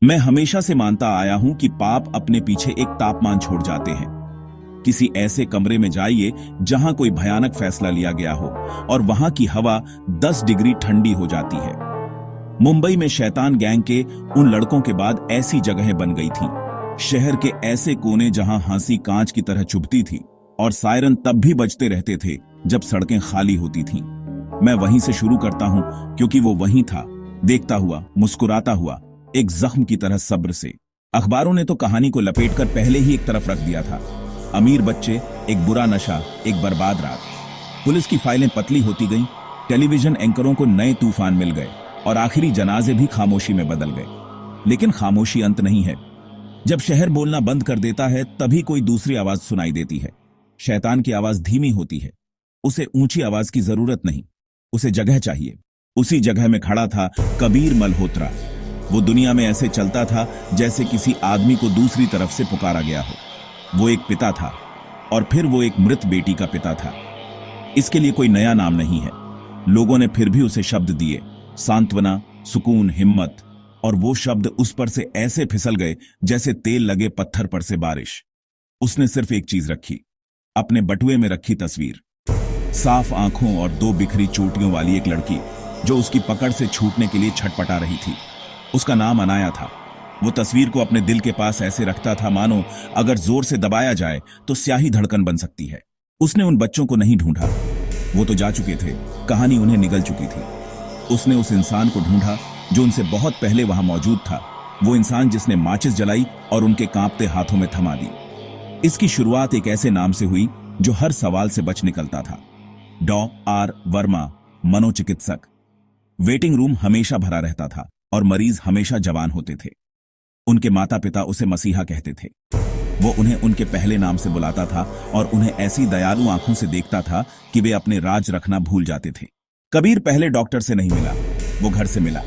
मैं हमेशा से मानता आया हूं कि पाप अपने पीछे एक तापमान छोड़ जाते हैं। किसी ऐसे कमरे में जाइए जहां कोई भयानक फैसला लिया गया हो और वहां की हवा 10 डिग्री ठंडी हो जाती है। मुंबई में शैतान गैंग के उन लड़कों के बाद ऐसी जगहें बन गई थीं। शहर के ऐसे कोने जहां हंसी कांच की तरह चुभती थी और सायरन तब भी बजते रहते थे जब सड़कें खाली होती थीं। मैं वहीं से शुरू करता हूं क्योंकि वो वहीं था, देखता हुआ, मुस्कुराता हुआ, एक जख्म की तरह सब्र से। अखबारों ने तो कहानी को लपेटकर पहले ही एक तरफ रख दिया था। अमीर बच्चे, एक बुरा नशा, एक बर्बाद रात। पुलिस की फाइलें पतली होती गईं, टेलीविजन एंकरों को नए तूफान मिल गए और आखिरी जनाजे भी खामोशी में बदल गए। लेकिन खामोशी अंत नहीं है। जब शहर बोलना बंद कर देता है तभी कोई दूसरी आवाज सुनाई देती है। शैतान की आवाज धीमी होती है। उसे ऊंची आवाज की जरूरत नहीं, उसे जगह चाहिए। उसी जगह में खड़ा था कबीर मल्होत्रा। वो दुनिया में ऐसे चलता था जैसे किसी आदमी को दूसरी तरफ से पुकारा गया हो। वो एक पिता था और फिर वो एक मृत बेटी का पिता था। इसके लिए कोई नया नाम नहीं है। लोगों ने फिर भी उसे शब्द दिए, सांत्वना, सुकून, हिम्मत। और वो शब्द उस पर से ऐसे फिसल गए जैसे तेल लगे पत्थर पर से बारिश। उसने सिर्फ एक चीज रखी, अपने बटुए में रखी तस्वीर। साफ आंखों और 2 बिखरी चोटियों वाली एक लड़की जो उसकी पकड़ से छूटने के लिए छटपटा रही थी। उसका नाम अनाया था। वो तस्वीर को अपने दिल के पास ऐसे रखता था मानो अगर जोर से दबाया जाए तो स्याही धड़कन बन सकती है। उसने उन बच्चों को नहीं ढूंढा, वो तो जा चुके थे, कहानी उन्हें निगल चुकी थी। उसने उस इंसान को ढूंढा जो उनसे बहुत पहले वहां मौजूद था। वो इंसान जिसने माचिस जलाई और उनके कांपते हाथों में थमा दी। इसकी शुरुआत एक ऐसे नाम से हुई जो हर सवाल से बच निकलता था, डॉ.आर. वर्मा, मनोचिकित्सक। वेटिंग रूम हमेशा भरा रहता था और मरीज हमेशा जवान होते थे। उनके माता पिता उसे मसीहा कहते थे। वो उन्हें उनके पहले नाम से बुलाता था और उन्हें ऐसी दयालु आंखों से देखता था कि वे अपने राज रखना भूल जाते थे। कबीर पहले डॉक्टर से नहीं मिला, वो घर से मिला।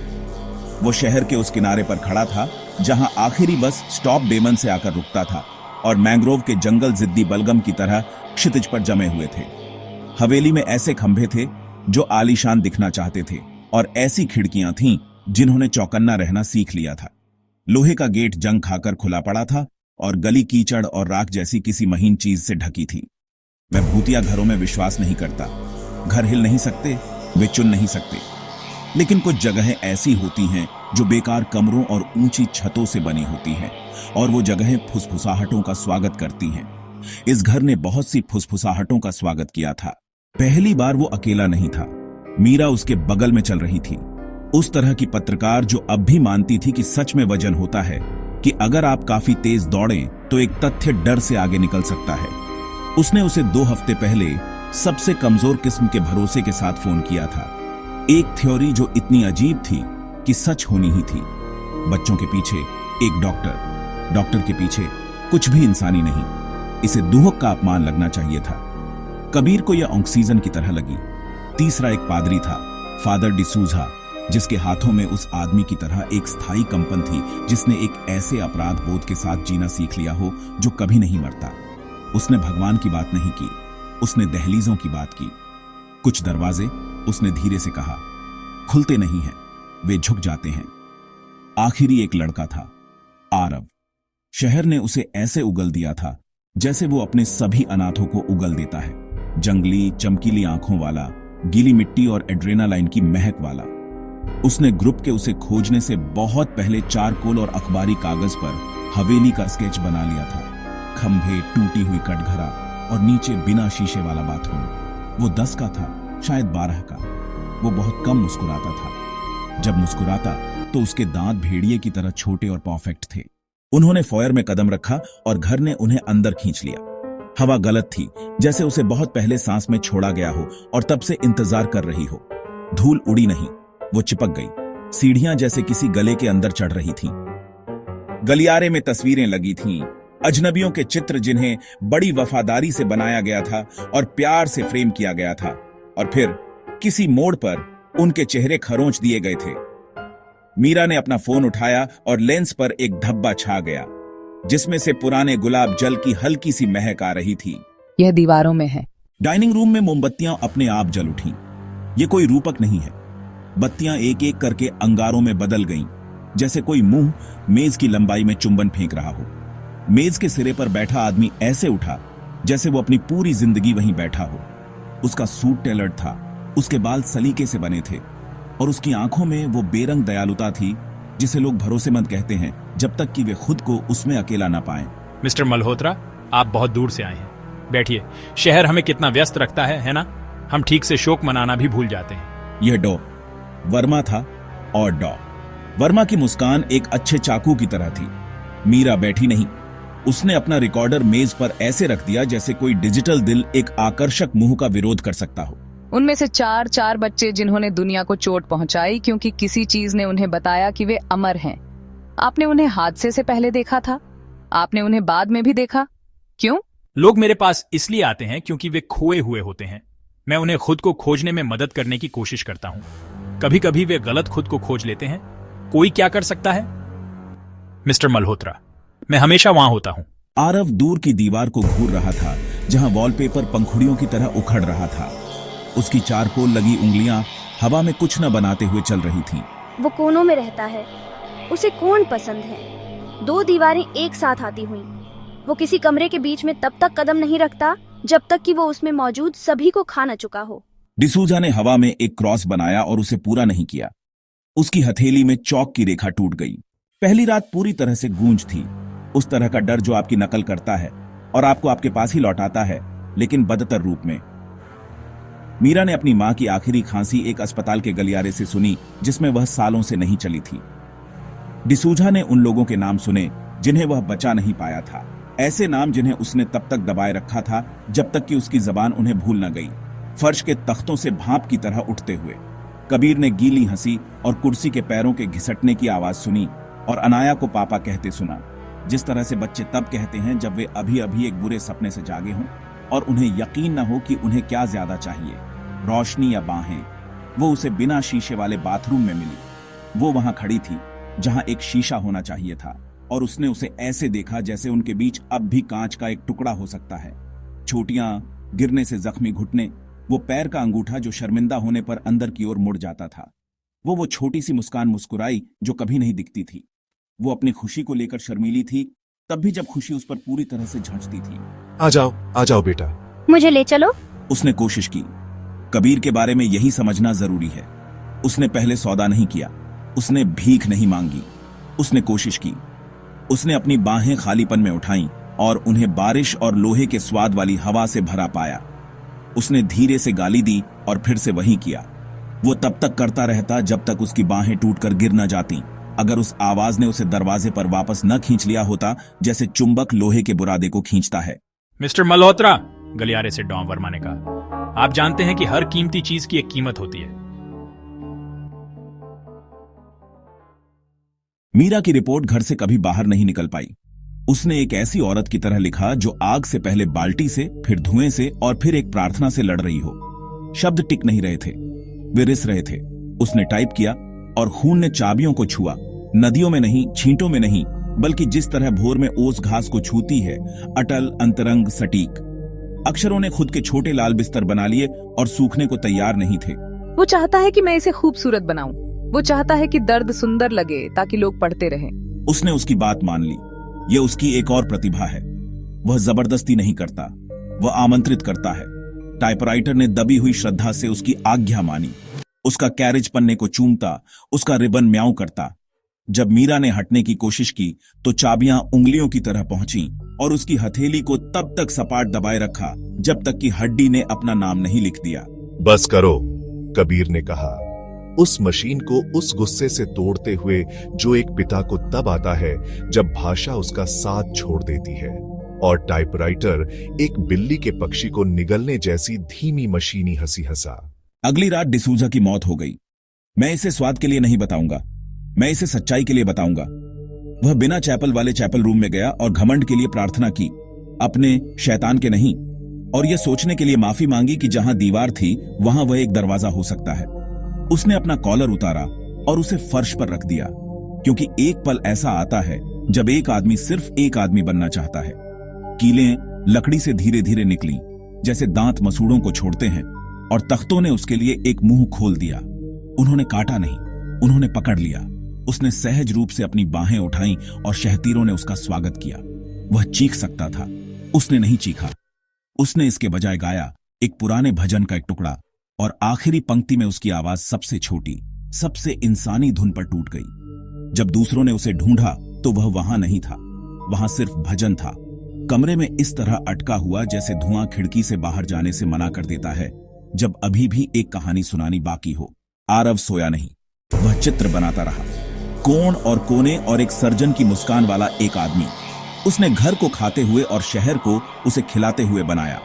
वो शहर के उस किनारे पर खड़ा था जहां आखिरी बस स्टॉप बेमन से आकर रुकता था और मैंग्रोव के जंगल जिद्दी बलगम की तरह क्षितिज पर जमे हुए थे। हवेली में ऐसे खंभे थे जो आलीशान दिखना चाहते थे और ऐसी खिड़कियां थीं जिन्होंने चौकन्ना रहना सीख लिया था। लोहे का गेट जंग खाकर खुला पड़ा था और गली कीचड़ और राख जैसी किसी महीन चीज से ढकी थी। मैं भूतिया घरों में विश्वास नहीं करता। घर हिल नहीं सकते, वे चुन नहीं सकते, लेकिन कुछ जगहें ऐसी होती हैं जो बेकार कमरों और ऊंची छतों से बनी होती हैं और वो जगहें फुसफुसाहटों का स्वागत करती हैं। इस घर ने बहुत सी फुसफुसाहटों का स्वागत किया था। पहली बार वो अकेला नहीं था, मीरा उसके बगल में चल रही थी। उस तरह की पत्रकार जो अब भी मानती थी कि सच में वजन होता है, कि अगर आप काफी तेज दौड़ें तो एक तथ्य डर से आगे निकल सकता है। उसने उसे 2 हफ्ते पहले सबसे कमजोर किस्म के भरोसे के साथ फोन किया था। एक थ्योरी जो इतनी अजीब थी कि सच होनी ही थी। बच्चों के पीछे एक डॉक्टर, डॉक्टर के पीछे कुछ भी इंसानी नहीं। इसे दुहक का अपमान लगना चाहिए था। कबीर को यह ऑक्सीजन की तरह लगी। तीसरा एक पादरी था, फादर डिसूजा, जिसके हाथों में उस आदमी की तरह एक स्थायी कंपन थी जिसने एक ऐसे अपराध बोध के साथ जीना सीख लिया हो जो कभी नहीं मरता। उसने भगवान की बात नहीं की, उसने दहलीजों की बात की। कुछ दरवाजे, उसने धीरे से कहा, खुलते नहीं हैं, वे झुक जाते हैं। आखिरी एक लड़का था, आरव। शहर ने उसे ऐसे उगल दिया था जैसे वो अपने सभी अनाथों को उगल देता है। जंगली, चमकीली आंखों वाला, गीली मिट्टी और एड्रेनालाइन की महक वाला। उसने ग्रुप के उसे खोजने से बहुत पहले चारकोल और अखबारी कागज पर हवेली का स्केच बना लिया था। खंभे, टूटी हुई कटघरा और नीचे बिना शीशे वाला बाथरूम। वो 10 का था, शायद 12 का। वो बहुत कम मुस्कुराता था। जब मुस्कुराता तो उसके दांत भेड़िए की तरह छोटे और परफेक्ट थे। उन्होंने फॉयर में कदम रखा और घर ने उन्हें अंदर खींच लिया। हवा गलत थी, जैसे उसे बहुत पहले सांस में छोड़ा गया हो और तब से इंतजार कर रही हो। धूल उड़ी नहीं, वो चिपक गई। सीढ़ियां जैसे किसी गले के अंदर चढ़ रही थीं। गलियारे में तस्वीरें लगी थीं, अजनबियों के चित्र जिन्हें बड़ी वफादारी से बनाया गया था और प्यार से फ्रेम किया गया था। और फिर किसी मोड़ पर उनके चेहरे खरोंच दिए गए थे। मीरा ने अपना फोन उठाया और लेंस पर एक धब्बा छा गया जिसमें से पुराने गुलाब जल की हल्की सी महक आ रही थी। यह दीवारों में है। डाइनिंग रूम में मोमबत्तियां अपने आप जल उठीं। ये कोई रूपक नहीं है। बत्तियां एक एक करके अंगारों में बदल गईं, जैसे कोई मुंह मेज की लंबाई में चुंबन फेंक रहा हो। मेज के सिरे पर बैठा आदमी ऐसे उठा जैसे वो अपनी पूरी जिंदगी वहीं बैठा हो। उसका सूट टेलर्ड था, उसके बाल सलीके से बने थे और उसकी आंखों में वो बेरंग दयालुता थी जिसे लोग भरोसेमंद कहते हैं जब तक कि वे खुद को उसमें अकेला ना पाएं। मिस्टर मल्होत्रा, आप बहुत दूर से आए हैं, बैठिए। शहर हमें कितना व्यस्त रखता है ना? हम ठीक से शोक मनाना भी भूल जाते हैं। यह डॉ वर्मा था और डॉ वर्मा की मुस्कान एक अच्छे चाकू की तरह थी। मीरा बैठी नहीं, उसने अपना रिकॉर्डर मेज पर ऐसे रख दिया जैसे कोई डिजिटल दिल एक आकर्षक मुंह का विरोध कर सकता हो। उनमें से चार बच्चे जिन्होंने दुनिया को चोट पहुंचाई क्योंकि किसी चीज ने उन्हें बताया कि वे अमर हैं। आपने उन्हें हादसे से पहले देखा था, आपने उन्हें बाद में भी देखा। क्यों? लोग मेरे पास इसलिए आते हैं क्योंकि वे खोए हुए होते हैं। मैं उन्हें खुद को खोजने में मदद करने की कोशिश करता हूं। कभी कभी वे गलत खुद को खोज लेते हैं। कोई क्या कर सकता है? मिस्टर मल्होत्रा, मैं हमेशा वहां होता हूं। आरव दूर की दीवार को घूर रहा था जहां वॉलपेपर पंखुड़ियों की तरह उखड़ रहा था। उसकी चारकोल लगी उंगलियां हवा में कुछ न बनाते हुए चल रही थीं। वो कोनों में रहता है, उसे कौन पसंद है? 2 दीवारें एक साथ आती हुई। वो किसी कमरे के बीच में तब तक कदम नहीं रखता जब तक कि वो उसमें मौजूद सभी को खा न चुका हो। डिसूजा ने हवा में एक क्रॉस बनाया और उसे पूरा नहीं किया। उसकी हथेली में चौक की रेखा टूट गई। पहली रात पूरी तरह से गूंज थी, उस तरह का डर जो आपकी नकल करता है और आपको आपके पास ही लौटाता है, लेकिन बदतर रूप में। मीरा ने अपनी मां की आखिरी खांसी एक अस्पताल के गलियारे से सुनी जिसमें वह सालों से नहीं चली थी। डिसूजा ने उन लोगों के नाम सुने जिन्हें वह बचा नहीं पाया था, ऐसे नाम जिन्हें उसने तब तक दबाए रखा था जब तक कि उसकी जबान उन्हें भूल न गई। फर्श के तख्तों से भाप की तरह उठते हुए कबीर ने गीली हंसी और कुर्सी के पैरों के घिसटने की आवाज सुनी और अनाया को पापा कहते सुना, जिस तरह से बच्चे तब कहते हैं जब वे अभी अभी एक बुरे सपने से जागे हों और उन्हें यकीन न हो कि उन्हें क्या ज्यादा चाहिए, रोशनी या बाहें। वो उसे बिना शीशे वाले बाथरूम में मिली। वो वहां खड़ी थी जहां एक शीशा होना चाहिए था और उसने उसे ऐसे देखा जैसे उनके बीच अब भी कांच का एक टुकड़ा हो सकता है। छोटियां, गिरने से जख्मी घुटने, वो पैर का अंगूठा जो शर्मिंदा होने पर अंदर की ओर मुड़ जाता था। वो छोटी सी मुस्कान मुस्कुराई जो कभी नहीं दिखती थी। वो अपनी खुशी को लेकर शर्मीली थी, तब भी जब खुशी उस पर पूरी तरह से झांचती थी। आ जाओ बेटा। मुझे ले चलो। उसने कोशिश की। कबीर के बारे में यही समझना जरूरी है। उसने पहले सौदा नहीं किया, उसने भीख नहीं मांगी, उसने कोशिश की। उसने अपनी बाहें खालीपन में उठाईं और उन्हें बारिश और लोहे के स्वाद वाली हवा से भरा पाया। उसने धीरे से गाली दी और फिर से वही किया। वो तब तक करता रहता जब तक उसकी बाहें टूटकर गिर न जाती। अगर उस आवाज ने उसे दरवाजे पर वापस न खींच लिया होता जैसे चुंबक लोहे के बुरादे को खींचता है। मिस्टर मल्होत्रा, गलियारे से डॉ वर्मा ने कहा, आप जानते हैं कि हर कीमती चीज की एक कीमत होती है। मीरा की रिपोर्ट घर से कभी बाहर नहीं निकल पाई। उसने एक ऐसी औरत की तरह लिखा जो आग से पहले बाल्टी से, फिर धुएं से और फिर एक प्रार्थना से लड़ रही हो। शब्द टिक नहीं रहे थे, वे रिस रहे थे। उसने टाइप किया और खून ने चाबियों को छुआ, नदियों में नहीं, छींटों में नहीं, बल्कि जिस तरह भोर में ओस घास को छूती है, अटल, अंतरंग, सटीक। अक्षरों ने खुद के छोटे लाल बिस्तर बना लिए और सूखने को तैयार नहीं थे। वो चाहता है कि मैं इसे खूबसूरत बनाऊं। वो चाहता है कि दर्द सुंदर लगे ताकि लोग पढ़ते रहें। उसने उसकी बात मान ली। यह उसकी एक और प्रतिभा है। वह जबरदस्ती नहीं करता, वह आमंत्रित करता है। टाइपराइटर ने दबी हुई श्रद्धा से उसकी आज्ञा मानी। उसका कैरेज पन्ने को चूमता, उसका रिबन म्याऊं करता। जब मीरा ने हटने की कोशिश की तो चाबियां उंगलियों की तरह पहुंची और उसकी हथेली को तब तक सपाट दबाए रखा जब तक कि हड्डी ने अपना नाम नहीं लिख दिया। बस करो, कबीर ने कहा, उस मशीन को उस गुस्से से तोड़ते हुए जो एक पिता को तब आता है जब भाषा उसका साथ छोड़ देती है और टाइपराइटर एक बिल्ली के पक्षी को निगलने जैसी धीमी मशीनी हंसी हंसा। अगली रात डिसूजा की मौत हो गई। मैं इसे स्वाद के लिए नहीं बताऊंगा, मैं इसे सच्चाई के लिए बताऊंगा। वह बिना चैपल वाले चैपल रूम में गया और घमंड के लिए प्रार्थना की, अपने शैतान के नहीं, और यह सोचने के लिए माफी मांगी कि जहां दीवार थी वहां वह एक दरवाजा हो सकता है। उसने अपना कॉलर उतारा और उसे फर्श पर रख दिया, क्योंकि एक पल ऐसा आता है जब एक आदमी सिर्फ एक आदमी बनना चाहता है। कीलें लकड़ी से धीरे धीरे निकली जैसे दांत मसूड़ों को छोड़ते हैं और तख्तों ने उसके लिए एक मुंह खोल दिया। उन्होंने काटा नहीं, उन्होंने पकड़ लिया। उसने सहज रूप से अपनी बाहें उठाईं और शहतीरों ने उसका स्वागत किया। वह चीख सकता था, उसने नहीं चीखा। उसने इसके बजाय गाया एक पुराने भजन का एक टुकड़ा, और आखिरी पंक्ति में उसकी आवाज सबसे छोटी, सबसे इंसानी धुन पर टूट गई। जब दूसरों ने उसे ढूंढा तो वह वहां नहीं था, वहां सिर्फ भजन था। कमरे में इस तरह अटका हुआ जैसे धुआं खिड़की से बाहर जाने से मना कर देता है जब अभी भी एक कहानी सुनानी बाकी हो। आरव सोया नहीं, वह चित्र बनाता रहा, कोण और कोने और एक सर्जन की मुस्कान वाला एक आदमी। उसने घर को खाते हुए और शहर को उसे खिलाते हुए बनाया।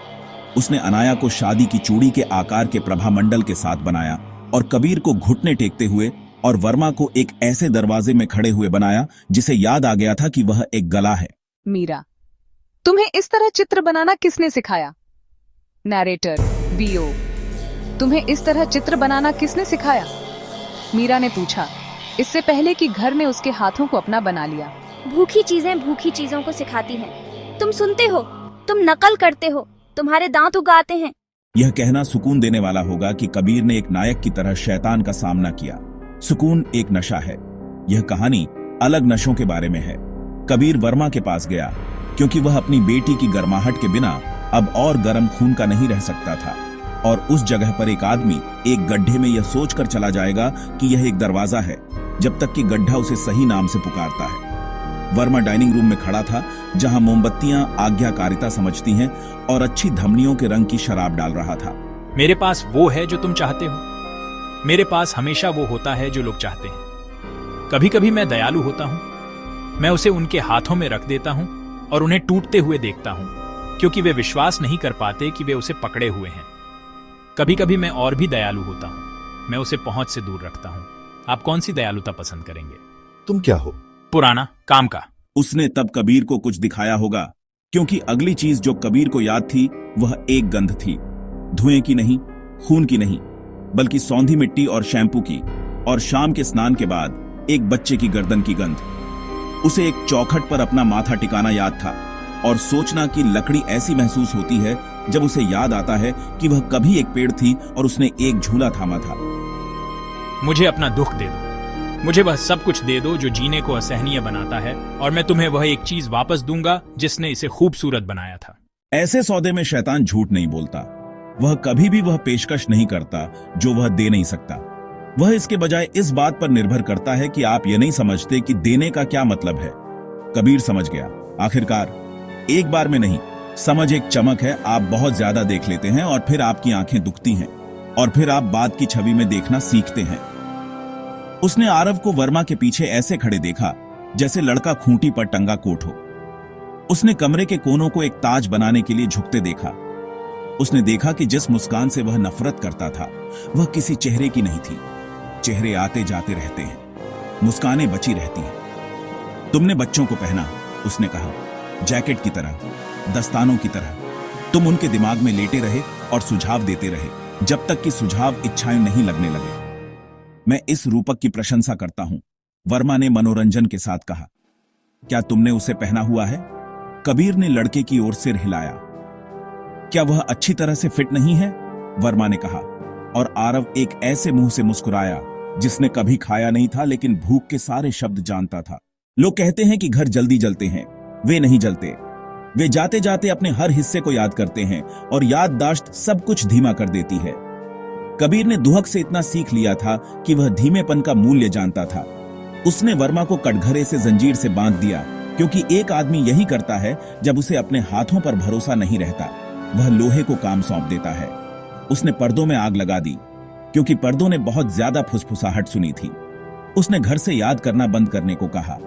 उसने अनाया को शादी की चूड़ी के आकार के प्रभामंडल के साथ बनाया और कबीर को घुटने टेकते हुए और वर्मा को एक ऐसे दरवाजे में खड़े हुए बनाया जिसे याद आ गया था कि वह एक गला है। मीरा, तुम्हें इस तरह चित्र बनाना किसने सिखाया? नैरेटर वीओ, तुम्हें इस तरह चित्र बनाना किसने सिखाया? मीरा ने पूछा, इससे पहले कि घर ने उसके हाथों को अपना बना लिया। भूखी चीजें भूखी चीजों को सिखाती हैं। तुम सुनते हो, तुम नकल करते हो, तुम्हारे दांत उगाते हैं। यह कहना सुकून देने वाला होगा कि कबीर ने एक नायक की तरह शैतान का सामना किया। सुकून एक नशा है। यह कहानी अलग नशों के बारे में है। कबीर वर्मा के पास गया क्योंकि वह अपनी बेटी की गर्माहट के बिना अब और गर्म खून का नहीं रह सकता था, और उस जगह पर एक आदमी एक गड्ढे में यह सोचकर चला जाएगा कि यह एक दरवाजा है जब तक कि गड्ढा उसे सही नाम से पुकारता है। वर्मा डाइनिंग रूम में खड़ा था जहां मोमबत्तियां आज्ञाकारिता समझती हैं और अच्छी धमनियों के रंग की शराब डाल रहा था। मेरे पास वो है जो तुम चाहते हो। मेरे पास हमेशा वो होता है जो लोग चाहते हैं। कभी कभी मैं दयालु होता हूं। मैं उसे उनके हाथों में रख देता हूं और उन्हें टूटते हुए देखता हूं क्योंकि वे विश्वास नहीं कर पाते कि वे उसे पकड़े हुए हैं। कभी कभी मैं और भी दयालु होता हूं। मैं उसे पहुंच से दूर रखता हूं। आप कौन सी दयालुता पसंद करेंगे? तुम क्या हो? पुराना काम का। उसने तब कबीर को कुछ दिखाया होगा क्योंकि अगली चीज जो कबीर को याद थी वह एक गंध थी, धुएं की नहीं, खून की नहीं, बल्कि सौंधी मिट्टी और शैम्पू की, और शाम के स्नान के बाद एक बच्चे की गर्दन की गंध। उसे एक चौखट पर अपना माथा टिकाना याद था और सोचना कि लकड़ी ऐसी महसूस होती है जब उसे याद आता है कि वह कभी एक पेड़ थी और उसने एक झूला थामा था। मुझे अपना दुख दे दो, मुझे वह सब कुछ दे दो जो जीने को असहनीय बनाता है, और मैं तुम्हें वह एक चीज वापस दूंगा जिसने इसे खूबसूरत बनाया था। ऐसे सौदे में शैतान झूठ नहीं बोलता। वह कभी भी वह पेशकश नहीं करता जो वह दे नहीं सकता। वह इसके बजाय इस बात पर निर्भर करता है कि आप यह नहीं समझते कि देने का क्या मतलब है। कबीर समझ गया आखिरकार। एक बार में नहीं, समझ एक चमक है। आप बहुत ज्यादा देख लेते हैं और फिर आपकी आंखें दुखती हैं और फिर आप बात की छवि में देखना सीखते हैं। उसने आरव को वर्मा के पीछे ऐसे खड़े देखा जैसे लड़का खूंटी पर टंगा कोट हो। उसने कमरे के कोनों को एक ताज बनाने के लिए झुकते देखा। उसने देखा कि जिस मुस्कान से वह नफरत करता था वह किसी चेहरे की नहीं थी। चेहरे आते जाते रहते हैं, मुस्कानें बची रहती हैं। तुमने बच्चों को पहना, उसने कहा, जैकेट की तरह, दस्तानों की तरह। तुम उनके दिमाग में लेटे रहे और सुझाव देते रहे जब तक कि सुझाव इच्छाएं नहीं लगने लगे। मैं इस रूपक की प्रशंसा करता हूं, वर्मा ने मनोरंजन के साथ कहा। क्या तुमने उसे पहना हुआ है? कबीर ने लड़के की ओर सिर हिलाया। क्या वह अच्छी तरह से फिट नहीं है? वर्मा ने कहा, और आरव एक ऐसे मुंह से मुस्कुराया जिसने कभी खाया नहीं था लेकिन भूख के सारे शब्द जानता था। लोग कहते हैं कि घर जल्दी जलते हैं, वे नहीं जलते। वे जाते जाते अपने हर हिस्से को याद करते हैं और याददाश्त सब कुछ धीमा कर देती है। कबीर ने दुहक से इतना सीख लिया था कि वह धीमेपन का मूल्य जानता था। उसने वर्मा को कटघरे से जंजीर से बांध दिया क्योंकि एक आदमी यही करता है जब उसे अपने हाथों पर भरोसा नहीं रहता, वह लोहे को काम सौंप देता है। उसने पर्दों में आग लगा दी क्योंकि पर्दों ने बहुत ज्यादा फुसफुसाहट सुनी थी। उसने घर से याद करना बंद करने को कहा।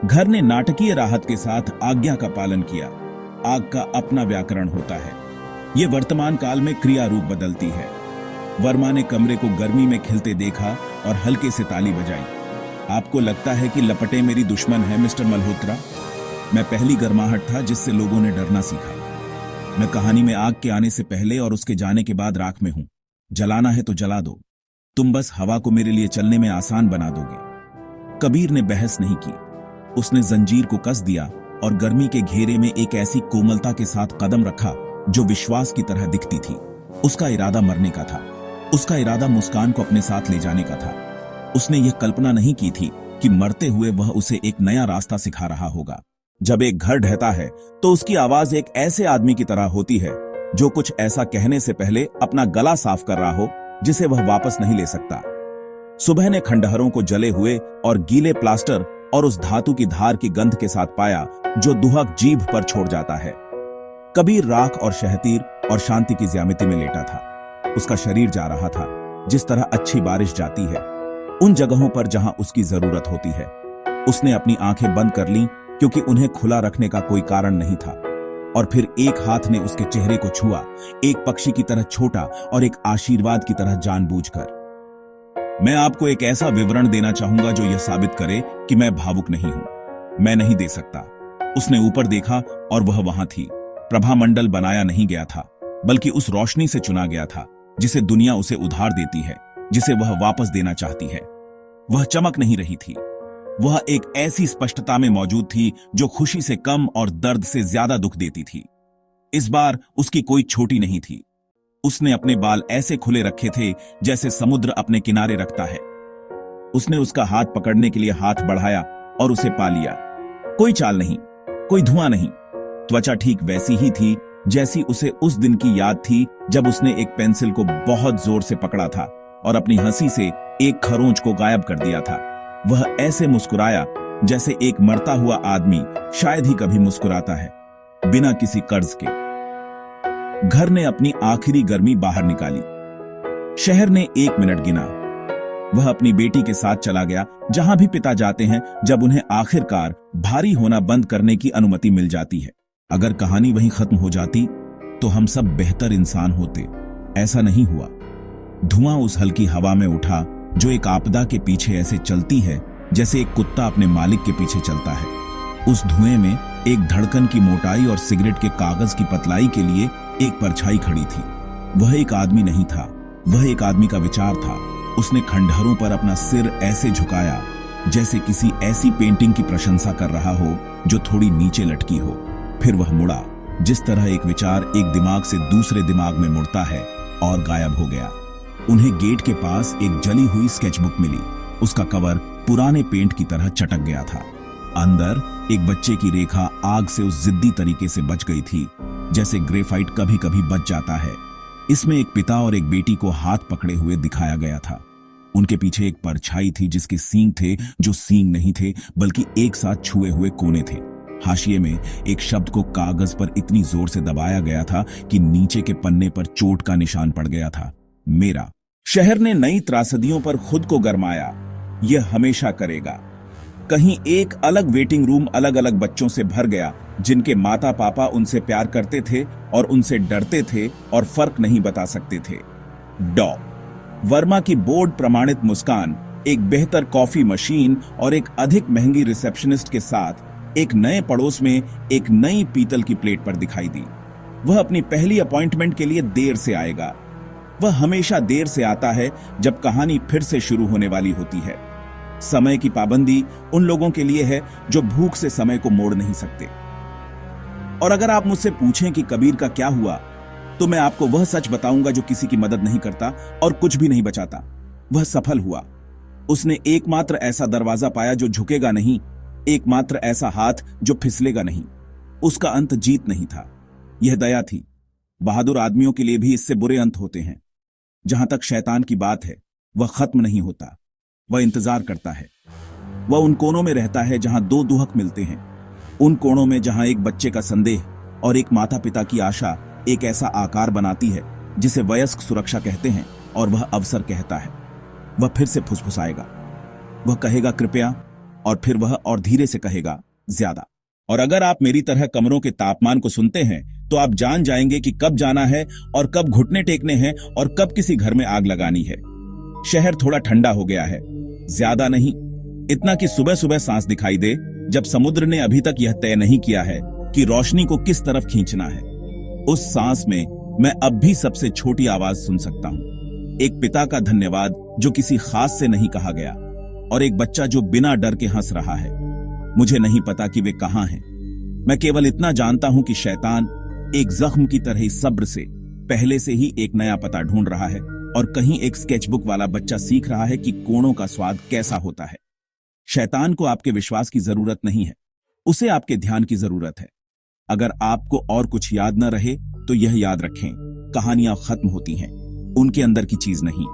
घर ने नाटकीय राहत के साथ आज्ञा का पालन किया। आग का अपना व्याकरण होता है। ये वर्तमान काल में क्रिया रूप बदलती है। वर्मा ने कमरे को गर्मी में खिलते देखा और हल्के से ताली बजाई। आपको लगता है कि लपटें मेरी दुश्मन है मिस्टर मल्होत्रा? मैं पहली गर्माहट था जिससे लोगों ने डरना सीखा। मैं कहानी में आग के आने से पहले और उसके जाने के बाद राख में हूं। जलाना है तो जला दो, तुम बस हवा को मेरे लिए चलने में आसान बना दोगे। कबीर ने बहस नहीं की। उसने जंजीर को कस दिया और गर्मी के घेरे में एक ऐसी कोमलता के साथ कदम रखा जो विश्वास की तरह दिखती थी। उसका इरादा मरने का था। उसका इरादा मुस्कान को अपने साथ ले जाने का था। उसने यह कल्पना नहीं की थी कि मरते हुए वह उसे एक नया रास्ता सिखा रहा होगा। जब एक घर ढहता है तो उसकी आवाज एक ऐसे आदमी की तरह होती है जो कुछ ऐसा कहने से पहले अपना गला साफ कर रहा हो जिसे वह वापस नहीं ले सकता। सुबह ने खंडहरों को जले हुए और गीले प्लास्टर और उस धातु की धार की गंध के साथ पाया जो दुहक जीभ पर छोड़ जाता है। कबीर राख और शहतीर और शांति की ज्यामिति में लेटा था। उसका शरीर जा रहा था जिस तरह अच्छी बारिश जाती है उन जगहों पर जहां उसकी जरूरत होती है। उसने अपनी आंखें बंद कर लीं क्योंकि उन्हें खुला रखने का कोई कारण नहीं था, और फिर एक हाथ ने उसके चेहरे को छुआ, एक पक्षी की तरह छोटा और एक आशीर्वाद की तरह जानबूझकर। मैं आपको एक ऐसा विवरण देना चाहूंगा जो यह साबित करे कि मैं भावुक नहीं हूं। मैं नहीं दे सकता। उसने ऊपर देखा और वह वहां थी। प्रभामंडल बनाया नहीं गया था, बल्कि उस रोशनी से चुना गया था जिसे दुनिया उसे उधार देती है, जिसे वह वापस देना चाहती है। वह चमक नहीं रही थी। वह एक ऐसी स्पष्टता में मौजूद थी जो खुशी से कम और दर्द से ज्यादा दुख देती थी। इस बार उसकी कोई छोटी नहीं थी। उसने अपने बाल ऐसे खुले रखे थे जैसे समुद्र अपने किनारे रखता है। उसने उसका हाथ पकड़ने के लिए हाथ बढ़ाया और उसे पा लिया। कोई चाल नहीं, कोई धुआं नहीं। त्वचा ठीक वैसी ही थी जैसी उसे उस दिन की याद थी जब उसने एक पेंसिल को बहुत जोर से पकड़ा था और अपनी हंसी से एक खरोंच को गायब कर दिया था। वह ऐसे मुस्कुराया जैसे एक मरता हुआ आदमी शायद ही कभी मुस्कुराता है, बिना किसी कर्ज के। घर ने अपनी आखिरी गर्मी बाहर निकाली। शहर ने 1 मिनट गिना। वह अपनी बेटी के साथ चला गया जहां भी पिता जाते हैं जब उन्हें आखिरकार भारी होना बंद करने की अनुमति मिल जाती है। अगर कहानी वहीं खत्म हो जाती तो हम सब बेहतर इंसान होते। ऐसा नहीं हुआ। धुआं उस हल्की हवा में उठा जो एक आपदा के पीछे ऐसे चलती है जैसे एक कुत्ता अपने मालिक के पीछे चलता है। उस धुएं में एक धड़कन की मोटाई और सिगरेट के कागज की पतलाई के लिए एक परछाई खड़ी थी। वह एक आदमी नहीं था, वह एक आदमी का विचार था। उसने खंडहरों पर अपना सिर ऐसे झुकाया जैसे किसी ऐसी पेंटिंग की प्रशंसा कर रहा हो जो थोड़ी नीचे लटकी हो। फिर वह मुड़ा जिस तरह एक विचार एक दिमाग से दूसरे दिमाग में मुड़ता है और गायब हो गया। उन्हें गेट के पास एक जली हुई स्केचबुक मिली। उसका कवर पुराने पेंट की तरह चटक गया था। अंदर एक बच्चे की रेखा आग से उस जिद्दी तरीके से बच गई थी जैसे ग्रेफाइट कभी कभी बच जाता है। इसमें एक पिता और एक बेटी को हाथ पकड़े हुए दिखाया गया था। उनके पीछे एक परछाई थी जिसके सींग थे जो सींग नहीं थे बल्कि एक साथ छुए हुए कोने थे। हाशिए में एक शब्द को कागज पर इतनी जोर से दबाया गया था कि नीचे के पन्ने पर चोट का निशान पड़ गया था। मेरा। शहर ने नई त्रासदियों पर खुद को गरमाया। यह हमेशा करेगा। कहीं एक अलग वेटिंग रूम अलग अलग बच्चों से भर गया जिनके माता पापा उनसे प्यार करते थे और उनसे डरते थे और फर्क नहीं बता सकते थे। डॉ वर्मा की बोर्ड प्रमाणित मुस्कान एक बेहतर कॉफी मशीन और एक अधिक महंगी रिसेप्शनिस्ट के साथ एक नए पड़ोस में एक नई पीतल की प्लेट पर दिखाई दी। वह अपनी पहली अपॉइंटमेंट के लिए देर से आएगा। वह हमेशा देर से आता है जब कहानी फिर से शुरू होने वाली होती है। समय की पाबंदी उन लोगों के लिए है जो भूख से समय को मोड़ नहीं सकते। और अगर आप मुझसे पूछें कि कबीर का क्या हुआ, तो मैं आपको वह सच बताऊंगा जो किसी की मदद नहीं करता और कुछ भी नहीं बचाता। वह सफल हुआ। उसने एकमात्र ऐसा दरवाजा पाया जो झुकेगा नहीं, एकमात्र ऐसा हाथ जो फिसलेगा नहीं। उसका अंत जीत नहीं था, यह दया थी। बहादुर आदमियों के लिए भी इससे बुरे अंत होते हैं। जहां तक शैतान की बात है, वह खत्म नहीं होता। वह इंतजार करता है। वह उन कोनों में रहता है जहां 2 दुहक मिलते हैं, उन कोनों में जहां एक बच्चे का संदेह और एक माता पिता की आशा एक ऐसा आकार बनाती है जिसे वयस्क सुरक्षा कहते हैं और वह अवसर कहता है। वह फिर से फुसफुसाएगा। वह कहेगा कृपया, और फिर वह और धीरे से कहेगा ज्यादा। और अगर आप मेरी तरह कमरों के तापमान को सुनते हैं तो आप जान जाएंगे कि कब जाना है और कब घुटने टेकने हैं और कब किसी घर में आग लगानी है। शहर थोड़ा ठंडा हो गया है, ज्यादा नहीं, इतना कि सुबह सुबह सांस दिखाई दे जब समुद्र ने अभी तक यह तय नहीं किया है कि रोशनी को किस तरफ खींचना है। उस सांस में मैं अब भी सबसे छोटी आवाज सुन सकता हूं। एक पिता का धन्यवाद जो किसी खास से नहीं कहा गया, और एक बच्चा जो बिना डर के हंस रहा है। मुझे नहीं पता कि वे कहां हैं। मैं केवल इतना जानता हूं कि शैतान एक जख्म की तरह सब्र से पहले से ही एक नया पता ढूंढ रहा है, और कहीं एक स्केचबुक वाला बच्चा सीख रहा है कि कोणों का स्वाद कैसा होता है। शैतान को आपके विश्वास की जरूरत नहीं है, उसे आपके ध्यान की जरूरत है। अगर आपको और कुछ याद न रहे तो यह याद रखें, कहानियां खत्म होती हैं, उनके अंदर की चीज नहीं।